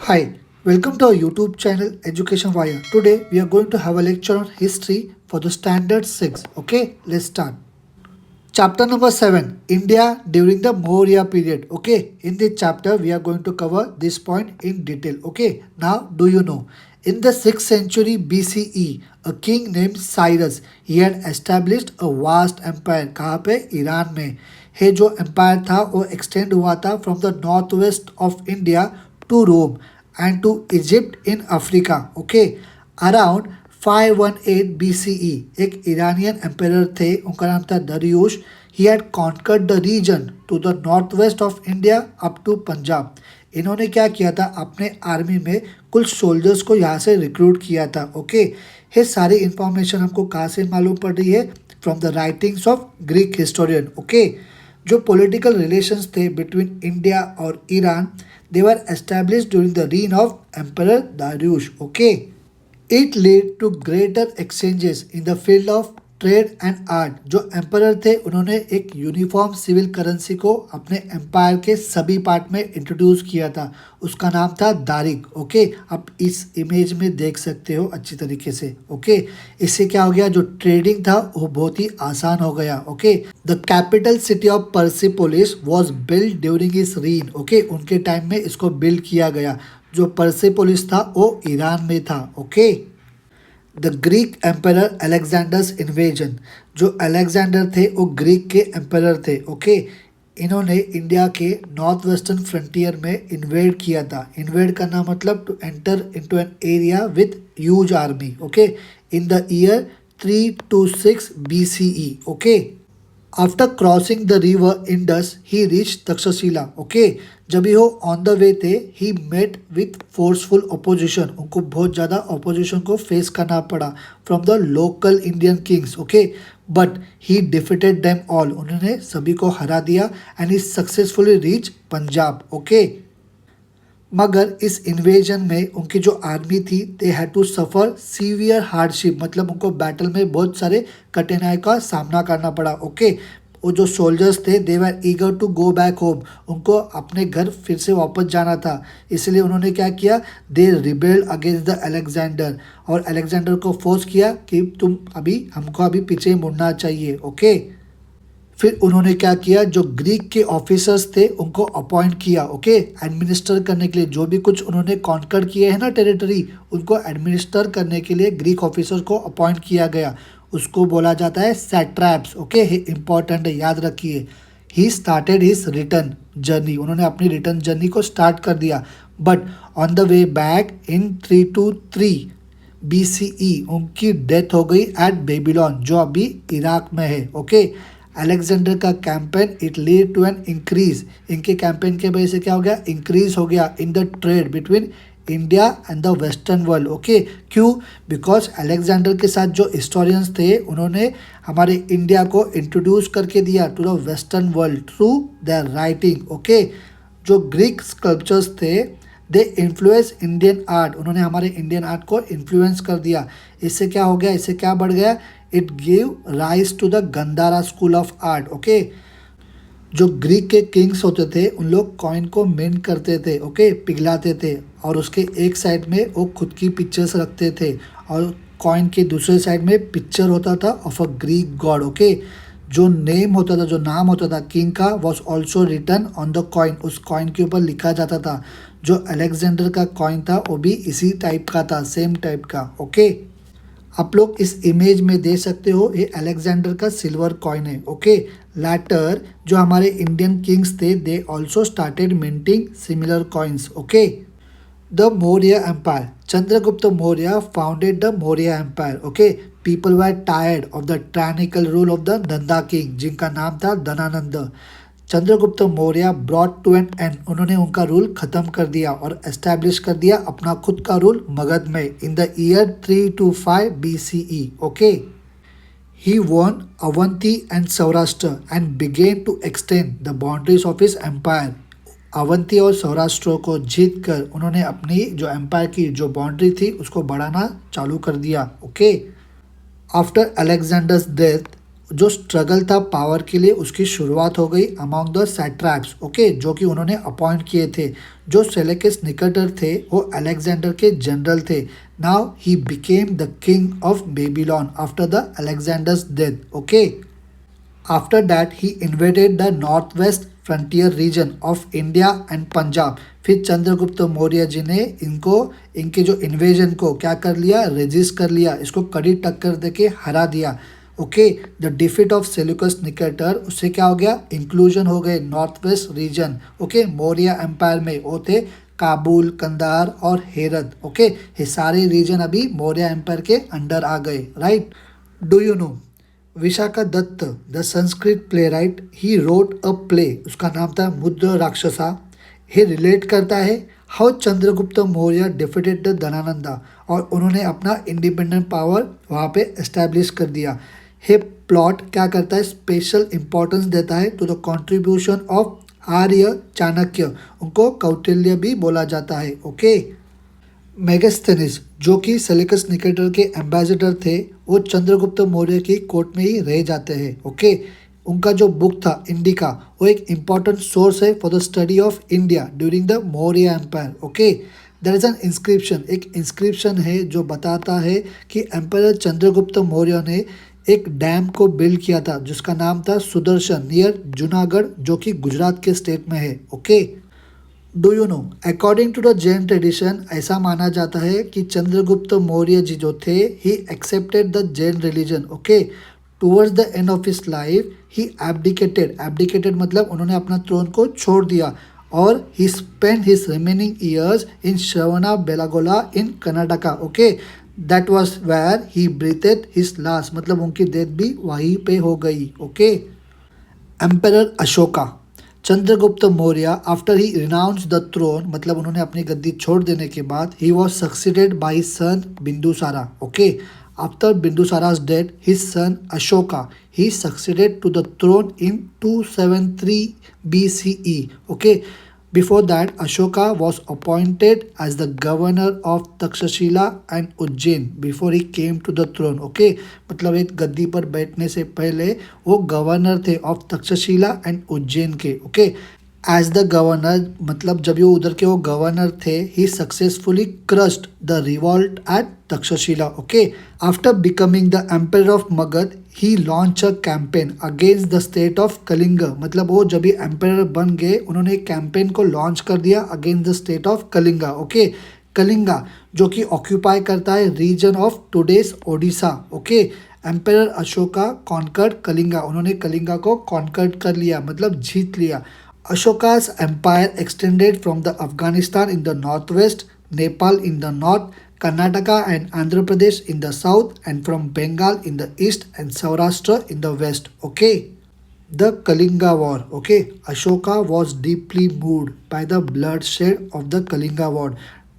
Hi, welcome to our YouTube channel Education Wire. Today we are going to have a lecture on history for the standard 6. Okay, let's start. Chapter number 7, India during the Maurya period. Okay, in this chapter we are going to cover this point in detail. Okay, now do you know? In the 6th century BCE, a king named Cyrus, he had established a vast empire. कहाँ पे? Iran में. ये जो empire था वो extend हुआ था from the northwest of India to Rome and to Egypt in Africa. Okay, around 518 BCE एक इरानियन एम्पेरर थे, उनका नाम था Dariush. He had conquered the region to the north west of India up to Punjab. इन्होंने क्या किया था, अपने आर्मी में कुछ सोल्जर्स को यहाँ से रिक्रूट किया था. ओके, ये सारी इंफॉर्मेशन हमको कहाँ से मालूम पड़ रही है? From the writings of Greek historian. Okay, जो पॉलिटिकल रिलेशंस थे बिटवीन इंडिया और Iran, they were established during the reign of emperor Dariush. Okay, it lead to greater exchanges in the field of trade and art. जो emperor थे उन्होंने एक uniform civil currency को अपने empire के सभी पार्ट में इंट्रोड्यूस किया था. उसका नाम था दारिक. ओके, आप इस इमेज में देख सकते हो अच्छी तरीके से. ओके, इससे क्या हो गया, जो ट्रेडिंग था वो बहुत ही आसान हो गया. Okay, the capital city of Persepolis was build during his reign. Okay, उनके टाइम में इसको बिल्ड किया गया. जो पर्सिपोलिस था वो ईरान में था. Okay, the Greek emperor Alexander's invasion. जो अलेक्जेंडर थे वो ग्रीक के एम्परर थे. ओके, इन्होंने इंडिया के नॉर्थ वेस्टर्न फ्रंटियर में इन्वेड किया था. इन्वेड करना मतलब to enter into an area with huge army. Okay, in the year 326 BCE. Okay, after crossing the river Indus he reach Takshashila. Okay, जब भी वो ऑन द वे थे, he met with forceful opposition. उनको बहुत ज़्यादा opposition को face करना पड़ा from the local Indian kings. Okay, but he defeated them all. उन्होंने सभी को हरा दिया and he successfully reach Punjab. Okay, मगर इस इन्वेजन में उनकी जो आर्मी थी, they had to suffer severe hardship. मतलब उनको बैटल में बहुत सारे कठिनाई का सामना करना पड़ा. ओके, वो जो सोल्जर्स थे, they were eager to go back home. उनको अपने घर फिर से वापस जाना था. इसलिए उन्होंने क्या किया, दे रिबेल्ड अगेंस्ट द अलेक्जेंडर. और अलेक्जेंडर को फोर्स किया कि हमको अभी पीछे मुड़ना चाहिए. ओके, फिर उन्होंने क्या किया, जो ग्रीक के ऑफिसर्स थे उनको अपॉइंट किया. ओके, एडमिनिस्टर करने के लिए जो भी कुछ उन्होंने कॉन्कर किए हैं ना टेरिटरी, उनको एडमिनिस्टर करने के लिए ग्रीक ऑफिसर को अपॉइंट किया गया. उसको बोला जाता है सैट्रैप्स. ओके, ये इंपॉर्टेंट है, याद रखिए. He started his return journey. उन्होंने अपनी रिटर्न जर्नी को स्टार्ट कर दिया. But on the way back in 323 BCE उनकी डेथ हो गई एट बेबीलोन, जो अभी इराक में है. ओके, अलेक्जेंडर का campaign it lead to an increase. इनके कैंपेन के वजह से क्या हो गया, इंक्रीज हो गया in the trade between India and the western world. Okay, क्यों? बिकॉज अलेक्जेंडर के साथ जो हिस्टोरियंस थे उन्होंने हमारे इंडिया को इंट्रोड्यूस करके दिया to the western world through their writing. Okay, जो ग्रीक स्कल्पचर्स थे, दे इन्फ्लुएंस इंडियन आर्ट. उन्होंने हमारे इंडियन आर्ट को इन्फ्लुएंस कर दिया. इससे क्या हो गया, इससे क्या बढ़ गया, it give rise to the Gandhara school of art. Okay, जो ग्रीक के किंग्स होते थे उन लोग कॉइन को मिंट करते थे. ओके, पिघलाते थे, और उसके एक साइड में वो खुद की पिक्चर्स रखते थे और कॉइन के दूसरे साइड में पिक्चर होता था of a Greek God. Okay, जो नेम होता था, जो नाम होता था किंग का, was also written on the coin. उस कॉइन के ऊपर लिखा जाता था. जो अलेक्जेंडर का कॉइन था वो भी इसी टाइप का था, सेम टाइप का. ओके, आप लोग इस इमेज में देख सकते हो, ये अलेक्जेंडर का सिल्वर कॉइन है. ओके, लैटर जो हमारे इंडियन किंग्स थे, they also started minting similar coins. Okay, the Maurya empire. Chandragupta Maurya founded the Maurya empire. Okay, people were tired of the tyrannical rule of the Nanda king, जिनका नाम था Dhanananda. Chandragupta Maurya brought to an end. उन्होंने उनका rule खत्म कर दिया और एस्टैब्लिश कर दिया अपना खुद का रूल मगध में in the year 325 BCE. Okay, he won Avanti and Saurashtra and began to extend the boundaries of his empire. Avanti और सौराष्ट्र को जीत कर उन्होंने अपनी जो एम्पायर की जो बाउंड्री थी उसको बढ़ाना चालू कर दिया. ओके, आफ्टर अलेक्जेंडर्स डेथ जो स्ट्रगल था पावर के लिए उसकी शुरुआत हो गई अमॉन्ग द सैट्रैप्स, ओके, जो कि उन्होंने अपॉइंट किए थे। जो सेलेकस निकेटर थे वो अलेक्जेंडर के जनरल थे। Now he became the king of Babylon after the Alexander's death, okay. After that, he invaded the northwest frontier region of India and Punjab. फिर चंद्रगुप्त मौर्य जी ने इनको इनके जो इन्वेजन को क्या कर लिया, रेजिस्ट कर लिया, इसको कड़ी टक्कर देके हरा दिया। Okay, the defeat of Seleucus Nicator, उससे क्या हो गया, इंक्लूजन हो गए north west region, okay, Maurya empire में। वो थे काबुल, कंधार और हेरत, ओके, ये सारे रीजन अभी मौर्य एम्पायर के अंडर आ गए, right. Do you know Vishakha Datta, the Sanskrit playwright, he wrote a play, उसका नाम था मुद्र राक्षसा। ये रिलेट करता है how Chandragupta Maurya defeated the Dhanananda, और उन्होंने अपना इंडिपेंडेंट पावर वहाँ पे एस्टेब्लिश कर दिया। ये प्लॉट क्या करता है, स्पेशल इंपॉर्टेंस देता है टू द कंट्रीब्यूशन ऑफ आर्य चाणक्य, उनको कौटिल्य भी बोला जाता है, ओके। मेगास्थेनिस, जो कि सेलेकस निकेटर के एम्बेसडर थे, वो चंद्रगुप्त मौर्य की कोर्ट में ही रह जाते हैं, ओके। उनका जो बुक था इंडिका, वो एक इम्पॉर्टेंट सोर्स है for the study of India during the Maurya empire, okay. There is an inscription, एक इंस्क्रिप्शन है जो बताता है कि एम्पायर चंद्रगुप्त मौर्य ने एक डैम को बिल्ड किया था जिसका नाम था सुदर्शन नियर जूनागढ़, जो कि गुजरात के स्टेट में है, okay. Do you know according to the Jain tradition, ऐसा माना जाता है कि चंद्रगुप्त मौर्य जी जो थे, he accepted the Jain religion, okay. Towards the end of his life he abdicated, abdicated मतलब उन्होंने अपना थ्रोन को छोड़ दिया, और ही spend his remaining years in Shravana Belagola in Karnataka, okay. That was where he breathed his last, मतलब उनकी डेथ भी वहीं पे हो गई, okay. Emperor Ashoka, Chandragupta Maurya after he renounce the throne, मतलब उन्होंने अपनी गद्दी छोड़ देने के बाद, he was succeeded by son Bindusara, okay. After Bindusara's death, his son Ashoka, he succeeded to the throne in 273 BCE, okay. Before that, Ashoka was appointed as the governor of Takshashila and Ujjain before he came to the throne, okay. मतलब एक गद्दी पर बैठने से पहले वो governor थे of Takshashila and Ujjain के, okay. As the governor मतलब जब वो उधर के वो गवर्नर थे, he successfully crushed the revolt at Takshashila, okay. After becoming the empire of Magadha, he launch a campaign against the state of Kalinga, मतलब वो जब भी एम्पायर बन गए उन्होंने एक कैंपेन को लॉन्च कर दिया against the state of Kalinga, okay. Kalinga जो कि ऑक्यूपाई करता है region of today's Odisha, okay. Empire Ashoka conquered Kalinga, उन्होंने कलिंगा को कॉन्कर्ड कर लिया, मतलब जीत लिया। Ashoka's empire extended from the Afghanistan in the northwest, Nepal in the north, Karnataka and Andhra Pradesh in the south, and from Bengal in the east and Saurashtra in the west. Okay. The Kalinga War. Okay. Ashoka was deeply moved by the bloodshed of the Kalinga War.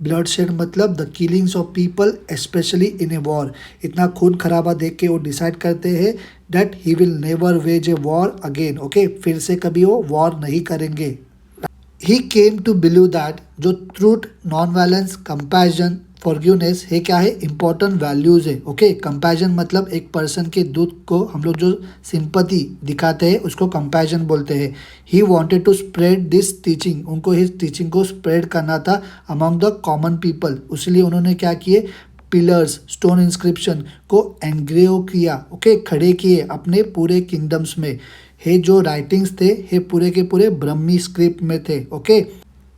Bloodshed मतलब the killings of people specially in a war. इतना खून खराबा देख के वो decide करते हैं that he will never wage a war again, okay, फिर से कभी वो वॉर नहीं करेंगे। He came to believe that जो truth, non violence, compassion, forgiveness है क्या है, इंपॉर्टेंट वैल्यूज है, ओके। कंपैशन मतलब एक पर्सन के दुख को हम लोग जो सिंपैथी दिखाते हैं उसको कंपैशन बोलते हैं। He wanted to spread this teaching, उनको इस टीचिंग को स्प्रेड करना था अमंग द कॉमन पीपल, इसलिए उन्होंने क्या किए, पिलर्स, स्टोन इंस्क्रिप्शन को एनग्रेव किया, ओके, खड़े किए अपने पूरे किंगडम्स में। हे जो राइटिंग्स थे हे पूरे के पूरे ब्रह्मी स्क्रिप्ट में थे, ओके।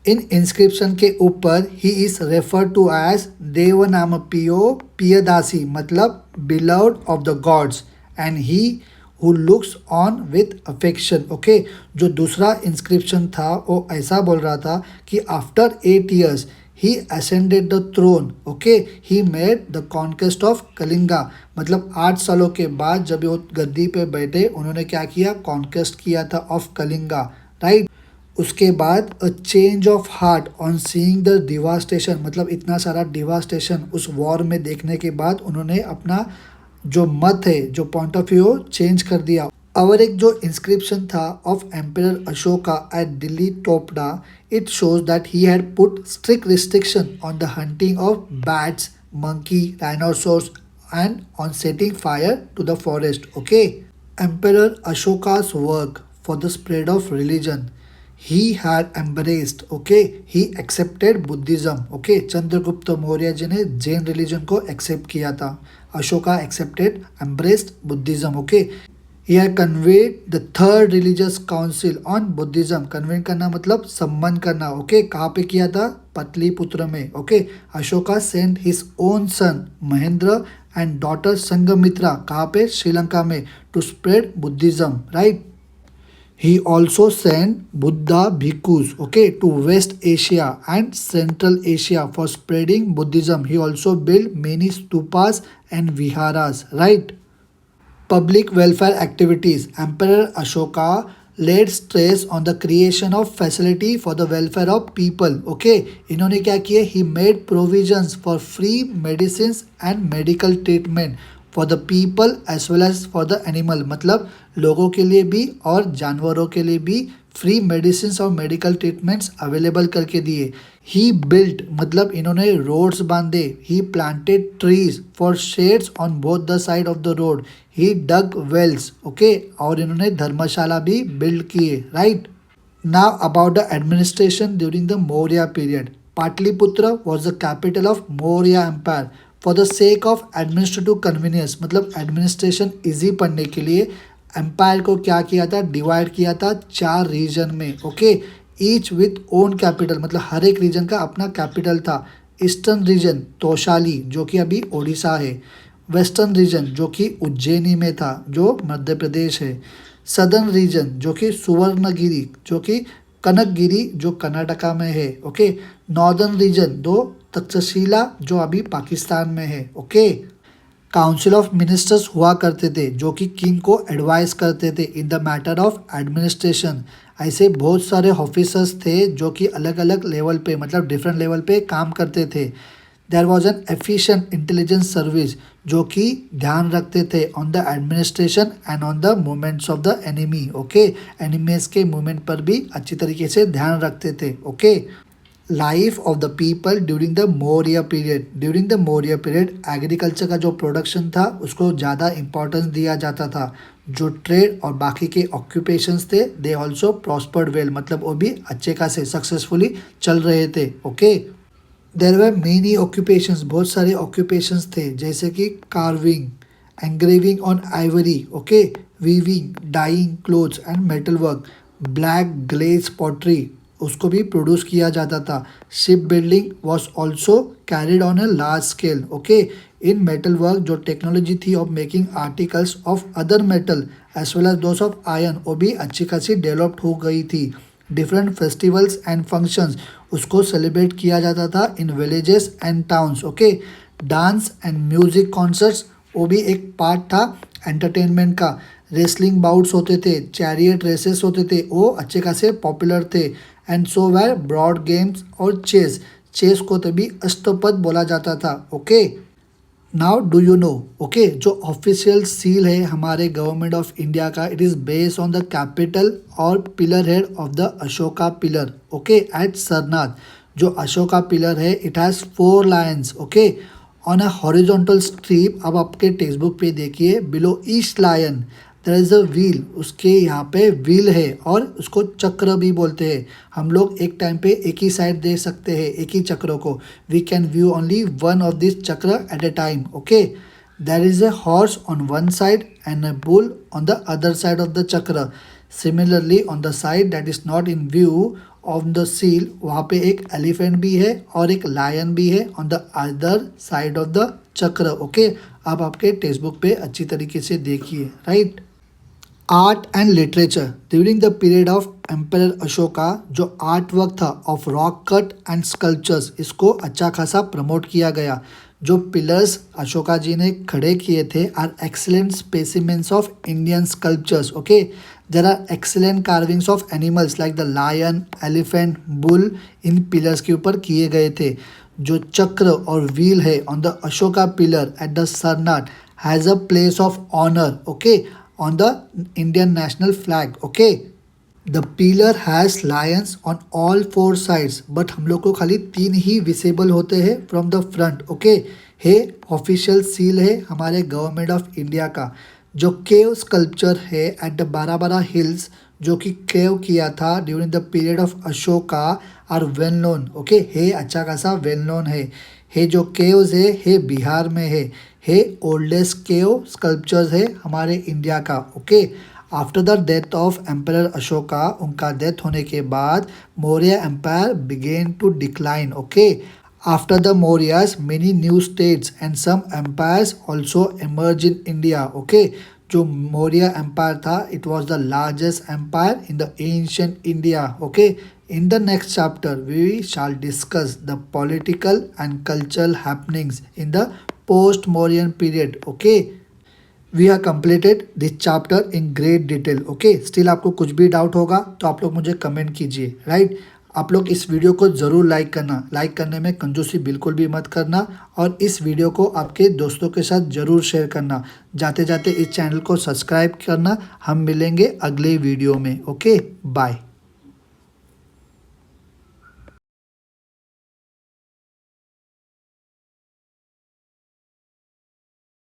इन इंस्क्रिप्शन के ऊपर he is refer to as Devanampiyo Piyadasi, मतलब beloved of the gods, and he who looks on with affection, okay. जो दूसरा इंस्क्रिप्शन था वो ऐसा बोल रहा था कि after 8 years he ascended the throne, okay, he made the conquest of Kalinga, मतलब 8 सालों के बाद जब वो गद्दी पे बैठे उन्होंने क्या किया, कॉन्क्वेस्ट किया था ऑफ कलिंगा, राइट। उसके बाद a change of heart on seeing the devastation, मतलब इतना सारा डिवास्टेशन उस वॉर में देखने के बाद उन्होंने अपना जो मत है, जो पॉइंट ऑफ व्यू चेंज कर दिया। और एक जो इंस्क्रिप्शन था of emperor Ashoka at Delhi Topra, it shows that he had put strict restriction on the hunting of bats, monkey, dinosaurs and on setting fire to the forest, okay. Emperor Ashoka's work for the spread of religion. He had embraced, okay, he accepted Buddhism, okay. Chandragupta Maurya ji ने Jain religion को accept किया था. Ashoka accepted, embraced Buddhism, okay. He had convened the third religious council on Buddhism. Convene करना मतलब सम्मान करना, okay. कहाँ पे किया था? पटलिपुत्र में, okay. Ashoka sent his own son Mahendra and daughter Sanghamitra कहाँ पे? श्रीलंका में, to spread Buddhism, right. He also sent Buddha bhikkhus, okay, to West Asia and Central Asia for spreading Buddhism. He also built many stupas and viharas, right. Public welfare activities. Emperor Ashoka laid stress on the creation of facility for the welfare of people, okay. इन्होंने क्या किया? He made provisions for free medicines and medical treatment for the people as well as for the animal. मतलब लोगों के लिए भी और जानवरों के लिए भी फ्री मेडिसिन और मेडिकल ट्रीटमेंट्स अवेलेबल करके दिए. ही बिल्ट मतलब इन्होंने रोड्स बांधे. He planted trees for shades on both the side of the road. He dug wells, okay, और इन्होंने धर्मशाला भी बिल्ड किए, right. Now about the administration during the Maurya period. Pataliputra was the capital of Maurya empire. For the sake of administrative convenience मतलब administration easy पढ़ने के लिए empire को क्या किया था? डिवाइड किया था 4 रीजन में, okay. Each with own capital मतलब हर एक रीजन का अपना कैपिटल था. ईस्टर्न रीजन तोशाली जो कि अभी ओडिशा है. वेस्टर्न रीजन जो कि उज्जैनी में था जो मध्य प्रदेश है. सदर्न रीजन जो कि सुवर्णगिरी जो कि कनकगिरी जो कर्नाटका में है, ओके. नॉर्दर्न रीजन दो तक्षशिला जो अभी पाकिस्तान में है, ओके. काउंसिल ऑफ मिनिस्टर्स हुआ करते थे जो कि किंग को एडवाइस करते थे in the matter of administration. ऐसे बहुत सारे ऑफिसर्स थे जो कि अलग अलग लेवल पे मतलब डिफरेंट लेवल पे काम करते थे. There was an efficient intelligence service जो कि ध्यान रखते थे on the administration and on the movements of the enemy, okay. Enemies के मूवमेंट पर भी अच्छी तरीके से ध्यान रखते थे, ओके. Life of the people during the Maurya period. During the Maurya period agriculture का जो प्रोडक्शन था उसको ज़्यादा इंपॉर्टेंस दिया जाता था. जो ट्रेड और बाकी के ऑक्यूपेशंस थे दे ऑल्सो प्रॉस्पर्ड वेल मतलब वो भी अच्छे खासे सक्सेसफुली चल रहे थे, okay. There were many occupations बहुत सारे ऑक्यूपेशंस थे जैसे कि carving, engraving on ivory, okay, weaving, dyeing clothes and metal work, black glaze pottery उसको भी प्रोड्यूस किया जाता था. Ship building was also carried on a large scale, okay. In metal work जो टेक्नोलॉजी थी of making articles of other metal as well as those of iron वो भी अच्छी खासी डेवलप्ड हो गई थी. डिफरेंट फेस्टिवल्स एंड फंक्शंस उसको सेलिब्रेट किया जाता था in villages and towns, okay. Dance and music concerts वो भी एक पार्ट था एंटरटेनमेंट का. रेसलिंग बाउट्स होते थे, चैरियट रेसेस होते थे वो अच्छे खासे पॉपुलर थे. And so were board games और चेस. चेस को तभी अष्टपद बोला जाता था, okay. Now do you know, okay, जो ऑफिशियल सील है हमारे गवर्नमेंट ऑफ इंडिया का it is based on the capital और pillar head of the Ashoka pillar, okay, at Sarnath. जो अशोका पिलर है it has 4 lions, okay, on a horizontal strip. अब आपके textbook पे देखिए below each lion there is a wheel. उसके यहाँ पे व्हील है और उसको चक्र भी बोलते हैं. हम लोग एक टाइम पे एक ही साइड देख सकते हैं एक ही चक्र को. We can view only one of this chakra at a time, okay. There is a horse on one side and a bull on the other side of the chakra. Similarly on the side that is not in view on the seal वहाँ पे एक elephant भी है और एक lion भी है on the other side of the चक्र, ओके. आप आपके टेक्स्ट बुक पे अच्छी तरीके से देखिए, right. Art and literature during the period of emperor Ashoka जो आर्ट वर्क था of rock cut and sculptures इसको अच्छा खासा प्रमोट किया गया. जो पिलर्स अशोका जी ने खड़े किए थे are excellent specimens of Indian sculptures, okay. There are excellent carvings of animals like the lion, elephant, bull इन पिलर्स के ऊपर किए गए थे. जो चक्र और व्हील है on the Ashoka pillar at the Sarnath has a place of honour, okay, on the Indian national flag, okay. The pillar has lions on all 4 sides but हम लोग को खाली 3 ही विजिबल होते हैं from the front, okay. है official seal है हमारे government of India का. जो केव स्कल्पचर है एट द बाराबारा हिल्स, जो कि केव किया था during the period of Ashoka, are well known. Okay, है अच्छा खासा वेल नोन है जो केव्स है बिहार में है ओल्डेस्ट केव स्कल्पचर्स है हमारे इंडिया का। Okay, after the death of emperor Ashoka, उनका डेथ होने के बाद Maurya empire began to decline. Okay, after the Mauryas many new states and some empires also emerge in India. Okay, जो मौर्य एम्पायर था it was the largest empire in the ancient India. Okay, in the next chapter we shall discuss the political and cultural happenings in the post Mauryan period. Okay, we are completed this chapter in great detail. Okay, still आपको कुछ भी doubt होगा तो आप लोग मुझे comment कीजिए। Right, आप लोग इस वीडियो को ज़रूर लाइक करना, लाइक करने में कंजूसी बिल्कुल भी मत करना, और इस वीडियो को आपके दोस्तों के साथ ज़रूर शेयर करना। जाते जाते इस चैनल को सब्सक्राइब करना। हम मिलेंगे अगले वीडियो में। Okay, bye.